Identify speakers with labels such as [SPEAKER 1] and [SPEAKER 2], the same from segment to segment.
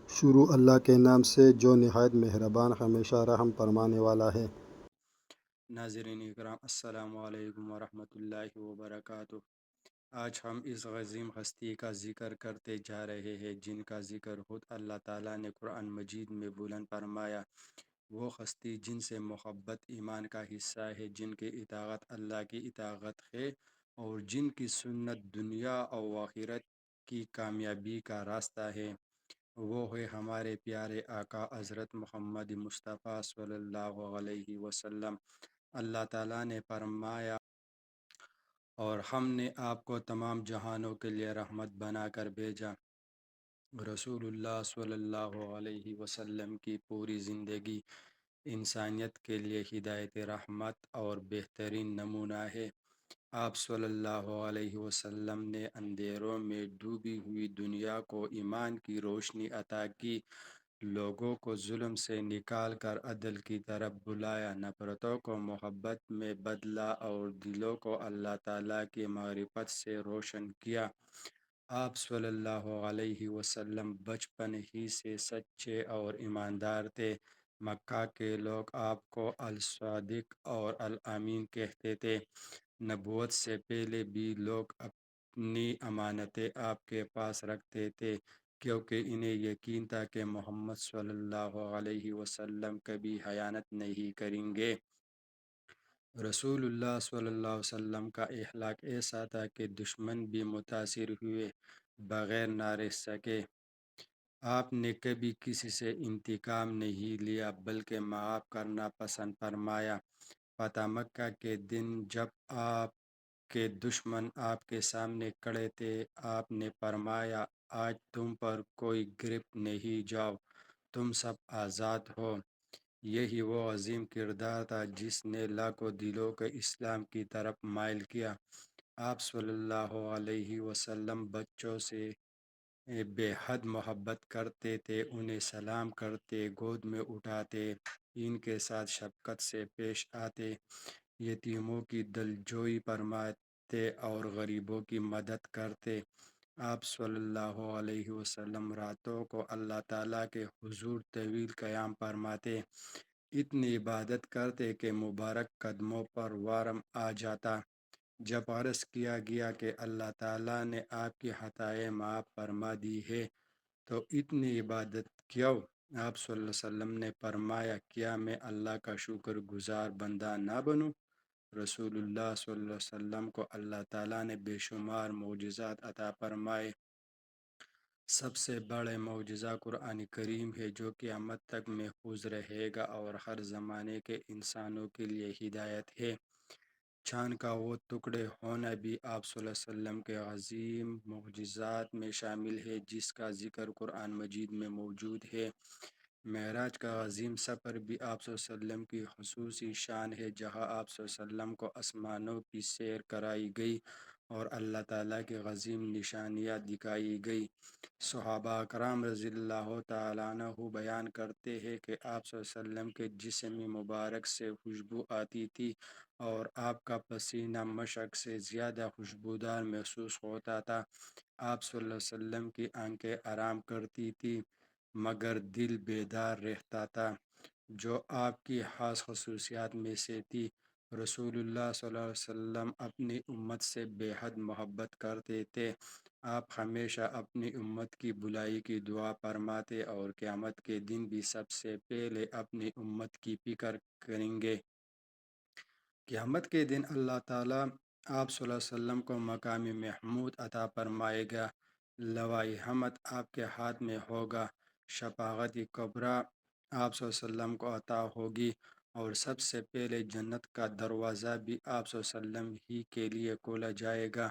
[SPEAKER 1] شروع اللہ کے نام سے جو نہایت مہربان ہمیشہ رحم فرمانے والا ہے۔
[SPEAKER 2] ناظرین اکرام، السلام علیکم ورحمۃ اللہ وبرکاتہ۔ آج ہم اس عظیم ہستی کا ذکر کرتے جا رہے ہیں جن کا ذکر خود اللہ تعالیٰ نے قرآن مجید میں بلند فرمایا۔ وہ ہستی جن سے محبت ایمان کا حصہ ہے، جن کی اطاعت اللہ کی اطاعت ہے اور جن کی سنت دنیا اور آخرت کی کامیابی کا راستہ ہے، وہ ہے ہمارے پیارے آقا حضرت محمد مصطفیٰ صلی اللہ علیہ وسلم۔ اللہ تعالیٰ نے فرمایا، اور ہم نے آپ کو تمام جہانوں کے لیے رحمت بنا کر بھیجا۔ رسول اللہ صلی اللہ علیہ وسلم کی پوری زندگی انسانیت کے لیے ہدایت، رحمت اور بہترین نمونہ ہے۔ آپ صلی اللہ علیہ وسلم نے اندھیروں میں ڈوبی ہوئی دنیا کو ایمان کی روشنی عطا کی، لوگوں کو ظلم سے نکال کر عدل کی طرف بلایا، نفرتوں کو محبت میں بدلا اور دلوں کو اللہ تعالیٰ کی معرفت سے روشن کیا۔ آپ صلی اللہ علیہ وسلم بچپن ہی سے سچے اور ایماندار تھے۔ مکہ کے لوگ آپ کو الصادق اور الامین کہتے تھے۔ نبوت سے پہلے بھی لوگ اپنی امانتیں آپ کے پاس رکھتے تھے، کیونکہ انہیں یقین تھا کہ محمد صلی اللہ علیہ وسلم کبھی خیانت نہیں کریں گے۔ رسول اللہ صلی اللہ علیہ وسلم کا اخلاق ایسا تھا کہ دشمن بھی متاثر ہوئے بغیر نہ رہ سکے۔ آپ نے کبھی کسی سے انتقام نہیں لیا بلکہ معاف کرنا پسند فرمایا۔ فتح مکہ کے دن جب آپ کے دشمن آپ کے سامنے کھڑے تھے، آپ نے فرمایا، آج تم پر کوئی گرفت نہیں، جاؤ، تم سب آزاد ہو۔ یہی وہ عظیم کردار تھا جس نے لاکھوں دلوں کو اسلام کی طرف مائل کیا۔ آپ صلی اللہ علیہ وسلم بچوں سے بے حد محبت کرتے تھے، انہیں سلام کرتے، گود میں اٹھاتے، ان کے ساتھ شفقت سے پیش آتے، یتیموں کی دلجوئی فرماتے اور غریبوں کی مدد کرتے۔ آپ صلی اللہ علیہ وسلم راتوں کو اللہ تعالیٰ کے حضور طویل قیام فرماتے، اتنی عبادت کرتے کہ مبارک قدموں پر وارم آ جاتا۔ جب عرض کیا گیا کہ اللہ تعالیٰ نے آپ کی خطائیں معاف فرما دی ہے تو اتنی عبادت کیوں؟ آپ صلی اللہ علیہ وسلم نے فرمایا، کیا میں اللہ کا شکر گزار بندہ نہ بنوں؟ رسول اللہ صلی اللہ علیہ وسلم کو اللہ تعالیٰ نے بے شمار معجزات عطا فرمائے۔ سب سے بڑے معجزہ قرآن کریم ہے جو قیامت تک محفوظ رہے گا اور ہر زمانے کے انسانوں کے لیے ہدایت ہے۔ چاند کا وہ ٹکڑے ہونا بھی آپ صلی اللہ علیہ وسلم کے عظیم معجزات میں شامل ہے جس کا ذکر قرآن مجید میں موجود ہے۔ معراج کا عظیم سفر بھی آپ صلی اللہ علیہ وسلم کی خصوصی شان ہے، جہاں آپ صلی اللہ علیہ وسلم کو آسمانوں کی سیر کرائی گئی اور اللہ تعالیٰ کی عظیم نشانیاں دکھائی گئی۔ صحابہ کرام رضی اللہ تعالیٰ عنہ بیان کرتے ہیں کہ آپ صلی اللہ علیہ وسلم کے جسم مبارک سے خوشبو آتی تھی اور آپ کا پسینہ مشک سے زیادہ خوشبودار محسوس ہوتا تھا۔ آپ صلی اللہ علیہ وسلم کی آنکھیں آرام کرتی تھی مگر دل بیدار رہتا تھا، جو آپ کی خاص خصوصیات میں سے تھی۔ رسول اللہ صلی اللہ علیہ وسلم اپنی امت سے بے حد محبت کرتے تھے۔ آپ ہمیشہ اپنی امت کی بھلائی کی دعا فرماتے اور قیامت کے دن بھی سب سے پہلے اپنی امت کی فکر کریں گے۔ قیامت کے دن اللہ تعالیٰ آپ صلی اللہ علیہ وسلم کو مقام محمود عطا فرمائے گا، لواء حمد آپ کے ہاتھ میں ہوگا، شفاعت کبریٰ آپ صلی اللہ علیہ وسلم کو عطا ہوگی اور سب سے پہلے جنت کا دروازہ بھی آپ صلی اللہ علیہ وسلم ہی کے لیے کھولا جائے گا۔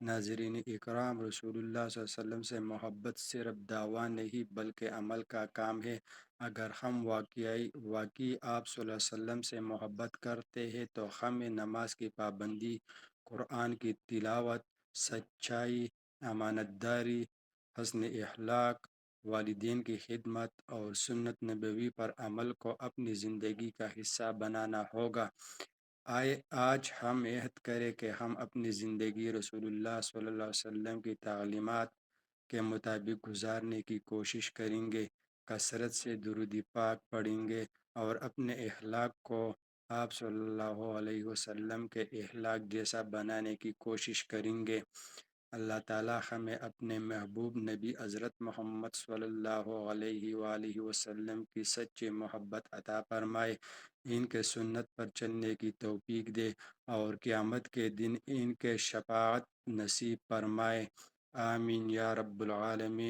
[SPEAKER 2] ناظرین اکرام، رسول اللہ صلی اللہ علیہ وسلم سے محبت صرف دعویٰ نہیں بلکہ عمل کا کام ہے۔ اگر ہم واقعی آپ صلی اللہ علیہ وسلم سے محبت کرتے ہیں تو ہمیں نماز کی پابندی، قرآن کی تلاوت، سچائی، امانت داری، حسن اخلاق، والدین کی خدمت اور سنت نبوی پر عمل کو اپنی زندگی کا حصہ بنانا ہوگا۔ آج ہم عہد کریں کہ ہم اپنی زندگی رسول اللہ صلی اللہ علیہ وسلم کی تعلیمات کے مطابق گزارنے کی کوشش کریں گے، کثرت سے درود پاک پڑھیں گے اور اپنے اخلاق کو آپ صلی اللہ علیہ وسلم کے اخلاق جیسا بنانے کی کوشش کریں گے۔ اللہ تعالیٰ ہمیں اپنے محبوب نبی حضرت محمد صلی اللہ علیہ وآلہ وسلم کی سچی محبت عطا فرمائے، ان کے سنت پر چلنے کی توفیق دے اور قیامت کے دن ان کے شفاعت نصیب فرمائے۔ آمین یا رب العالمین۔